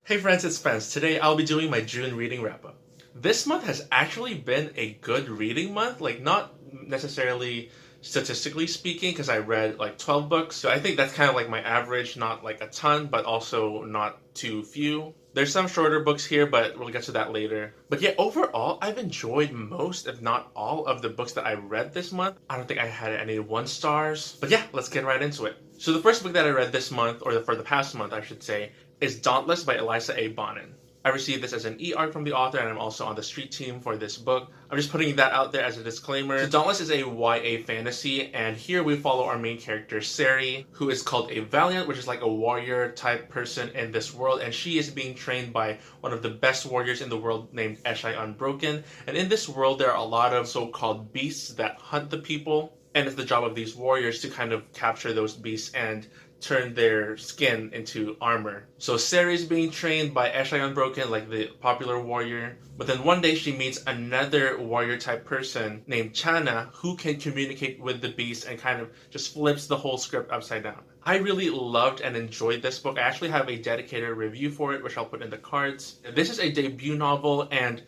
Hey friends, it's Spence. Today I'll be doing my June reading wrap-up. This month has actually been a good reading month, like not necessarily statistically speaking, because I read like 12 books. So I think that's kind of like my average, not like a ton, but also not too few. There's some shorter books here, but we'll get to that later. But yeah, overall, I've enjoyed most, if not all, of the books that I read this month. I don't think I had any 1 stars. But yeah, let's get right into it. So the first book that I read this month, or for the past month, I should say, is Dauntless by Eliza A. Bonin. I received this as an e-arc from the author, and I'm also on the street team for this book. I'm just putting that out there as a disclaimer. So Dauntless is a YA fantasy, and here we follow our main character, Sari, who is called a Valiant, which is like a warrior type person in this world, and she is being trained by one of the best warriors in the world named Eshai Unbroken. And in this world, there are a lot of so-called beasts that hunt the people, and it's the job of these warriors to kind of capture those beasts and turn their skin into armor. So Sari is being trained by Eshai Unbroken, like the popular warrior. But then one day she meets another warrior type person named Chana who can communicate with the beast and kind of just flips the whole script upside down. I really loved and enjoyed this book. I actually have a dedicated review for it, which I'll put in the cards. This is a debut novel, and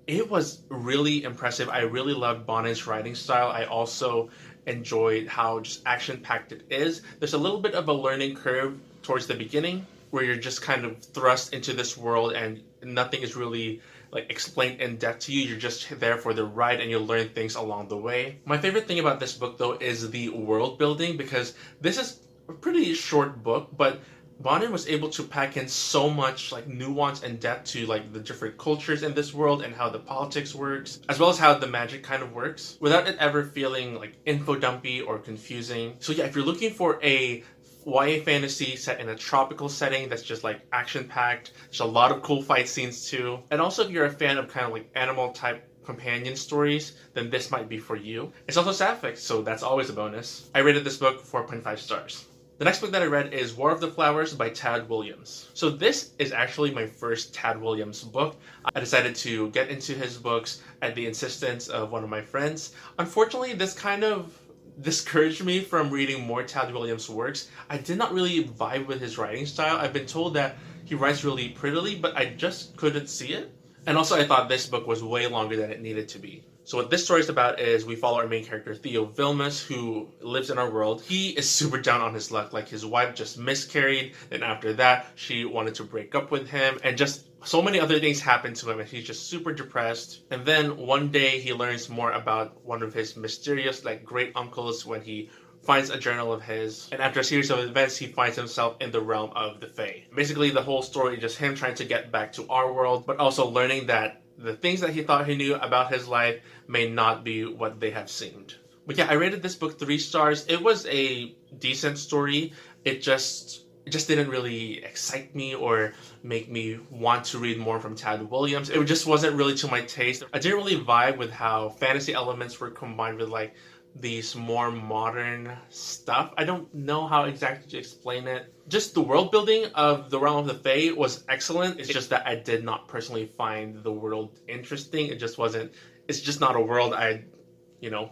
it was really impressive. I really loved Bonin's writing style. I also enjoyed how just action-packed it is. There's a little bit of a learning curve towards the beginning where you're just kind of thrust into this world and nothing is really like explained in depth to you. You're just there for the ride and you'll learn things along the way. My favorite thing about this book though is the world building, because this is a pretty short book, but Bonin was able to pack in so much like nuance and depth to like the different cultures in this world and how the politics works, as well as how the magic kind of works, without it ever feeling like info dumpy or confusing. So yeah, if you're looking for a YA fantasy set in a tropical setting that's just like action packed, there's a lot of cool fight scenes too. And also if you're a fan of kind of like animal type companion stories, then this might be for you. It's also sapphic, so that's always a bonus. I rated this book 4.5 stars. The next book that I read is War of the Flowers by Tad Williams. So this is actually my first Tad Williams book. I decided to get into his books at the insistence of one of my friends. Unfortunately, this kind of discouraged me from reading more Tad Williams works. I did not really vibe with his writing style. I've been told that he writes really prettily, but I just couldn't see it. And also I thought this book was way longer than it needed to be. So what this story is about is we follow our main character, Theo Vilmus, who lives in our world. He is super down on his luck. Like his wife just miscarried, and after that, she wanted to break up with him, and just so many other things happen to him, and he's just super depressed. And then one day he learns more about one of his mysterious like great uncles when he finds a journal of his, and after a series of events he finds himself in the realm of the Fae. Basically the whole story is just him trying to get back to our world, but also learning that the things that he thought he knew about his life may not be what they have seemed. But yeah, I rated this book 3 stars. It was a decent story. It just didn't really excite me or make me want to read more from Tad Williams. It just wasn't really to my taste. I didn't really vibe with how fantasy elements were combined with like these more modern stuff. I don't know how exactly to explain it. Just the world building of the realm of the Fae was excellent. It's just that I did not personally find the world interesting. It just wasn't, it's just not a world I'd,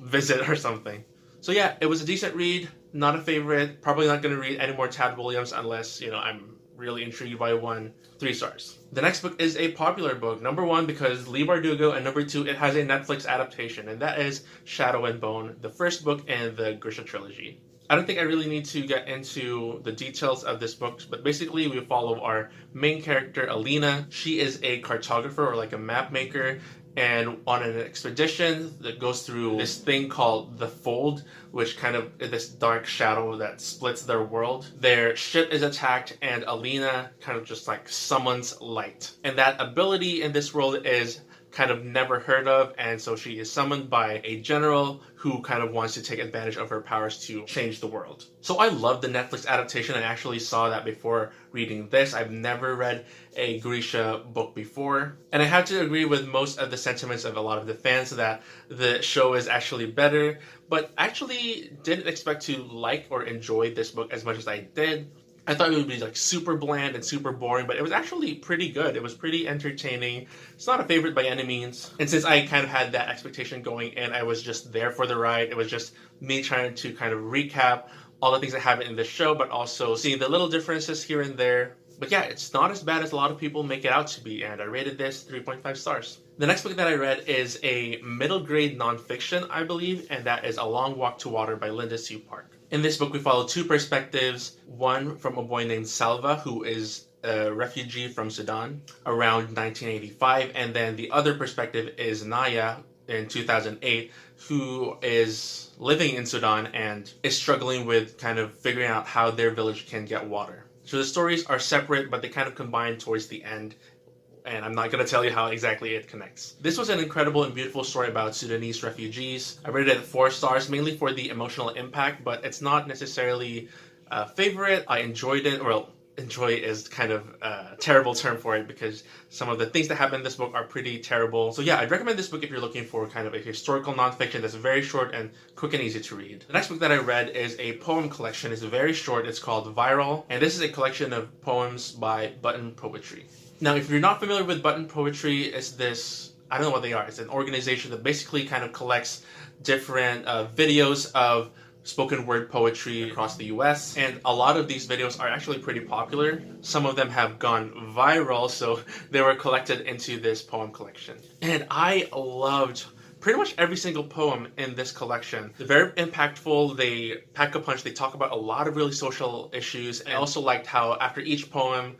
visit or something. So yeah, it was a decent read, not a favorite. Probably not going to read any more Tad Williams unless, I'm really intrigued by one. 3 stars. The next book is a popular book. Number 1 because Lee Bardugo, and number 2 it has a Netflix adaptation, and that is Shadow and Bone, the first book in the Grisha trilogy. I don't think I really need to get into the details of this book, but basically we follow our main character, Alina. She is a cartographer or like a map maker, and on an expedition that goes through this thing called the Fold, which kind of is this dark shadow that splits their world. Their ship is attacked and Alina kind of just like summons light. And that ability in this world is kind of never heard of, and so she is summoned by a general who kind of wants to take advantage of her powers to change the world. So I love the Netflix adaptation. I actually saw that before reading this. I've never read a Grisha book before, and I have to agree with most of the sentiments of a lot of the fans that the show is actually better, but actually didn't expect to like or enjoy this book as much as I did. I thought it would be like super bland and super boring, but it was actually pretty good. It was pretty entertaining. It's not a favorite by any means. And since I kind of had that expectation going in, I was just there for the ride. It was just me trying to kind of recap all the things that happen in this show, but also seeing the little differences here and there. But yeah, it's not as bad as a lot of people make it out to be, and I rated this 3.5 stars. The next book that I read is a middle grade nonfiction, I believe, and that is A Long Walk to Water by Linda C. Park. In this book, we follow two perspectives, one from a boy named Salva, who is a refugee from Sudan around 1985, and then the other perspective is Naya in 2008, who is living in Sudan and is struggling with kind of figuring out how their village can get water. So the stories are separate, but they kind of combine towards the end, and I'm not going to tell you how exactly it connects. This was an incredible and beautiful story about Sudanese refugees. I rated it 4 stars, mainly for the emotional impact, but it's not necessarily a favorite. I enjoyed it. Well, enjoy is kind of a terrible term for it because some of the things that happen in this book are pretty terrible. So yeah, I'd recommend this book if you're looking for kind of a historical nonfiction that's very short and quick and easy to read. The next book that I read is a poem collection. It's very short. It's called Viral, and this is a collection of poems by Button Poetry. Now, if you're not familiar with Button Poetry, it's this, I don't know what they are. It's an organization that basically kind of collects different videos of spoken word poetry across the US, and a lot of these videos are actually pretty popular. Some of them have gone viral, so they were collected into this poem collection. And I loved pretty much every single poem in this collection. They're very impactful, they pack a punch, they talk about a lot of really social issues. And I also liked how after each poem,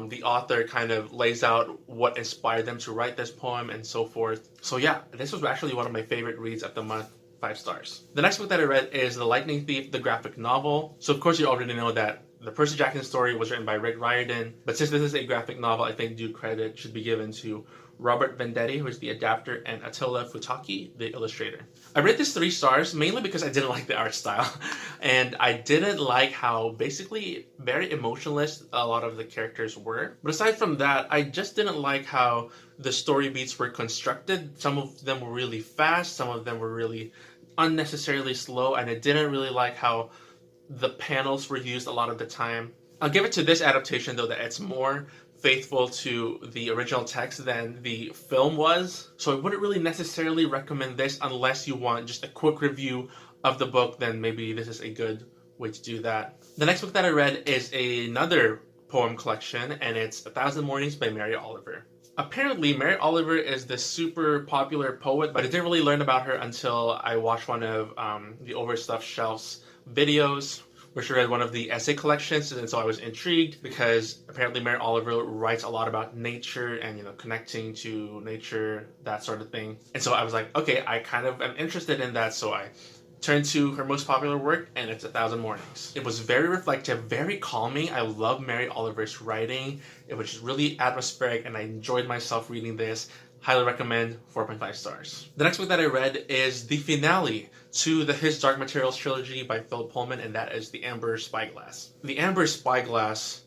the author kind of lays out what inspired them to write this poem and so forth. So yeah, this was actually one of my favorite reads of the month. 5 stars. The next book that I read is The Lightning Thief, the graphic novel. So of course you already know that the Percy Jackson story was written by Rick Riordan, but since this is a graphic novel, I think due credit should be given to Robert Vendetti, who is the adapter, and Attila Futaki, the illustrator. I read this 3 stars mainly because I didn't like the art style, and I didn't like how basically very emotionless a lot of the characters were. But aside from that, I just didn't like how the story beats were constructed. Some of them were really fast, some of them were really unnecessarily slow, and I didn't really like how the panels were used a lot of the time. I'll give it to this adaptation though that it's more faithful to the original text than the film was. So I wouldn't really necessarily recommend this unless you want just a quick review of the book, then maybe this is a good way to do that. The next book that I read is another poem collection, and it's 1,000 Mornings by Mary Oliver. Apparently, Mary Oliver is this super popular poet, but I didn't really learn about her until I watched one of the Overstuffed Shelves videos, where she read one of the essay collections, and so I was intrigued because apparently Mary Oliver writes a lot about nature and, you know, connecting to nature, that sort of thing. And so I was like, okay, I kind of am interested in that, so I turned to her most popular work, and it's 1,000 Mornings. It was very reflective, very calming. I love Mary Oliver's writing. It was just really atmospheric, and I enjoyed myself reading this. Highly recommend, 4.5 stars. The next book that I read is the finale to the His Dark Materials trilogy by Philip Pullman, and that is The Amber Spyglass. The Amber Spyglass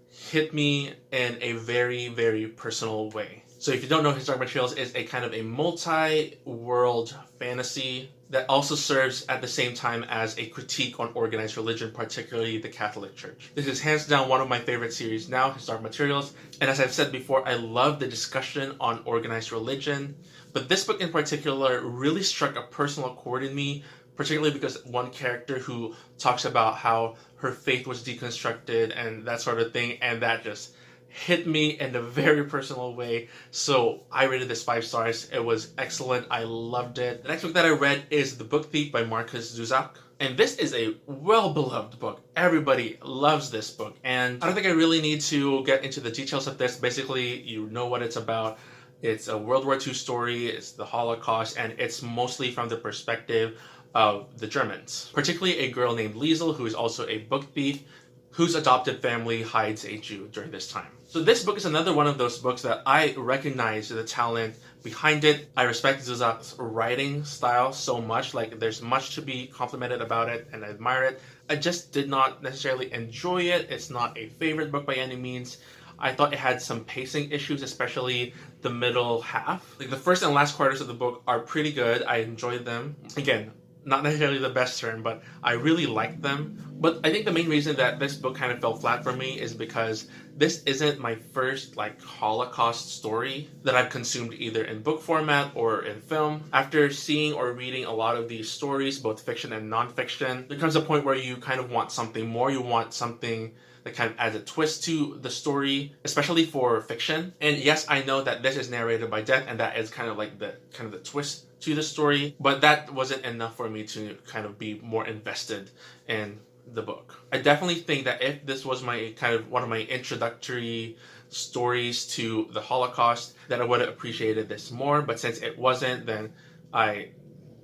hit me in a very, very personal way. So if you don't know, His Dark Materials is a kind of a multi-world fantasy that also serves at the same time as a critique on organized religion, particularly the Catholic Church. This is hands down one of my favorite series now, His Dark Materials. And as I've said before, I love the discussion on organized religion. But this book in particular really struck a personal chord in me, particularly because one character who talks about how her faith was deconstructed and that sort of thing, and that just hit me in a very personal way. So I rated this 5 stars. It was excellent. I loved it. The next book that I read is The Book Thief by Marcus Zusak. And this is a well-beloved book. Everybody loves this book. And I don't think I really need to get into the details of this. Basically, you know what it's about. It's a World War II story. It's the Holocaust. And it's mostly from the perspective of the Germans. Particularly a girl named Liesel, who is also a book thief, whose adopted family hides a Jew during this time. So this book is another one of those books that I recognize the talent behind it. I respect Zuzak's writing style so much. Like, there's much to be complimented about it, and I admire it. I just did not necessarily enjoy it. It's not a favorite book by any means. I thought it had some pacing issues, especially the middle half. Like, the first and last quarters of the book are pretty good. I enjoyed them. Again, not necessarily the best term, but I really liked them. But I think the main reason that this book kind of fell flat for me is because this isn't my first Holocaust story that I've consumed either in book format or in film. After seeing or reading a lot of these stories, both fiction and non-fiction, there comes a point where you kind of want something more. You want something that kind of adds a twist to the story, especially for fiction. And yes, I know that this is narrated by Death, and that is kind of like the twist to the story, but that wasn't enough for me to kind of be more invested in the book. I definitely think that if this was my kind of one of my introductory stories to the Holocaust, that I would have appreciated this more, but since it wasn't, then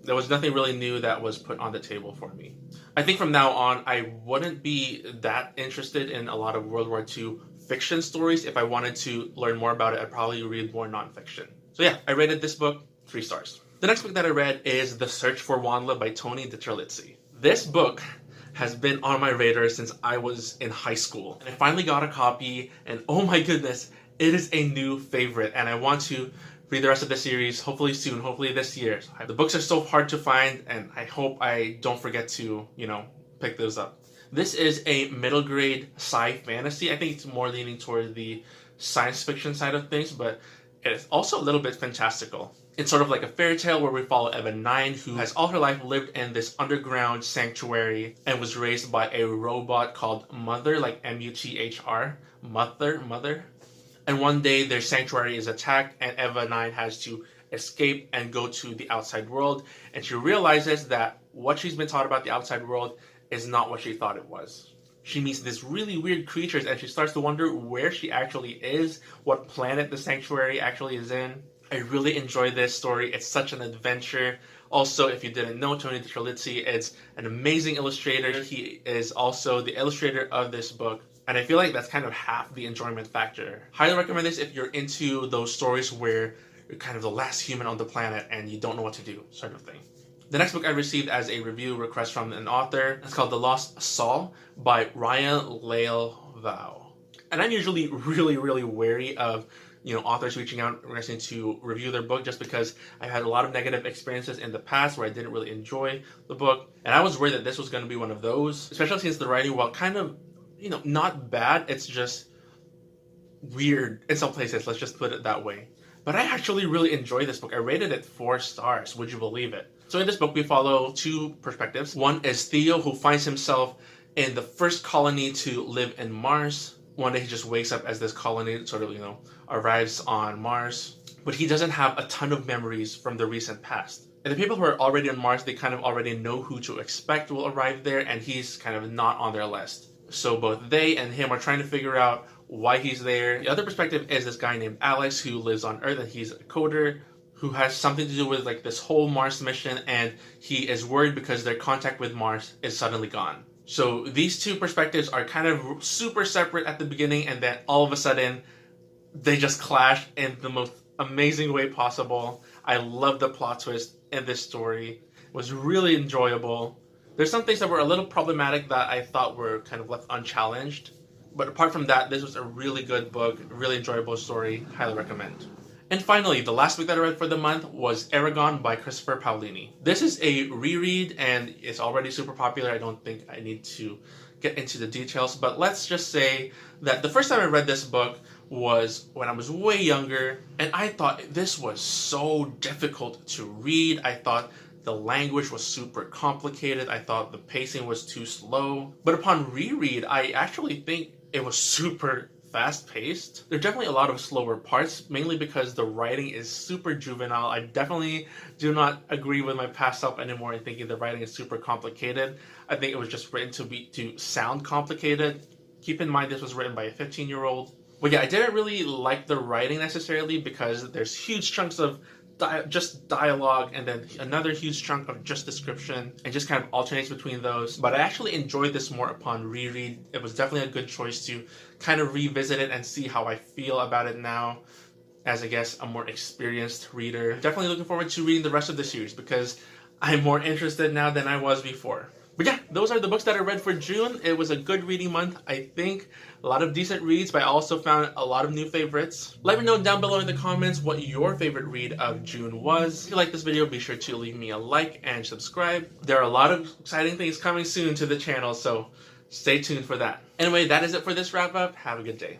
there was nothing really new that was put on the table for me. I think from now on, I wouldn't be that interested in a lot of World War II fiction stories. If I wanted to learn more about it, I'd probably read more nonfiction. So yeah, I rated this book 3 stars. The next book that I read is The Search for Wandla by Tony DiTerlizzi. This book has been on my radar since I was in high school. And I finally got a copy, and oh my goodness, it is a new favorite, and I want to read the rest of the series hopefully soon, hopefully this year. The books are so hard to find, and I hope I don't forget to, pick those up. This is a middle grade sci-fantasy. I think it's more leaning toward the science fiction side of things, but it's also a little bit fantastical. It's sort of like a fairy tale where we follow Eva 9, who has all her life lived in this underground sanctuary and was raised by a robot called Mother, like M-U-T-H-R, Mother. And one day their sanctuary is attacked, and Eva 9 has to escape and go to the outside world. And she realizes that what she's been taught about the outside world is not what she thought it was. She meets these really weird creatures, and she starts to wonder where she actually is, what planet the sanctuary actually is in. I really enjoy this story. It's such an adventure. Also, if you didn't know, Tony DiTerlizzi is an amazing illustrator. He is also the illustrator of this book, and I feel like that's kind of half the enjoyment factor. Highly recommend this if you're into those stories where you're kind of the last human on the planet and you don't know what to do, sort of thing. The next book I received as a review request from an author is called The Lost Saul by Ryan Lalevaux. And I'm usually really wary of authors reaching out requesting to review their book, just because I had a lot of negative experiences in the past where I didn't really enjoy the book. And I was worried that this was going to be one of those, especially since the writing, while kind of, not bad, it's just weird in some places, let's just put it that way. But I actually really enjoyed this book. I rated it 4 stars, would you believe it? So in this book, we follow 2 perspectives. One is Theo, who finds himself in the first colony to live in Mars. One day he just wakes up as this colony sort of, arrives on Mars. But he doesn't have a ton of memories from the recent past. And the people who are already on Mars, they kind of already know who to expect will arrive there, and he's kind of not on their list. So both they and him are trying to figure out why he's there. The other perspective is this guy named Alex, who lives on Earth, and he's a coder who has something to do with this whole Mars mission, and he is worried because their contact with Mars is suddenly gone. So these 2 perspectives are kind of super separate at the beginning, and then all of a sudden they just clash in the most amazing way possible. I love the plot twist in this story. It was really enjoyable. There's some things that were a little problematic that I thought were kind of left unchallenged. But apart from that, this was a really good book, really enjoyable story. Highly recommend. And finally, the last book that I read for the month was Eragon by Christopher Paolini. This is a reread, and it's already super popular. I don't think I need to get into the details, but let's just say that the first time I read this book was when I was way younger, and I thought this was so difficult to read. I thought the language was super complicated. I thought the pacing was too slow. But upon reread, I actually think it was super fast-paced. There are definitely a lot of slower parts, mainly because the writing is super juvenile. I definitely do not agree with my past self anymore in thinking the writing is super complicated. I think it was just written to sound complicated. Keep in mind this was written by a 15-year-old. But yeah, I didn't really like the writing necessarily because there's huge chunks of just dialogue and then another huge chunk of just description, and just kind of alternates between those. But I actually enjoyed this more upon reread. It was definitely a good choice to kind of revisit it and see how I feel about it now as, I guess, a more experienced reader. Definitely looking forward to reading the rest of the series because I'm more interested now than I was before. But yeah, those are the books that I read for June. It was a good reading month, I think. A lot of decent reads, but I also found a lot of new favorites. Let me know down below in the comments what your favorite read of June was. If you like this video, be sure to leave me a like and subscribe. There are a lot of exciting things coming soon to the channel, so stay tuned for that. Anyway, that is it for this wrap up. Have a good day.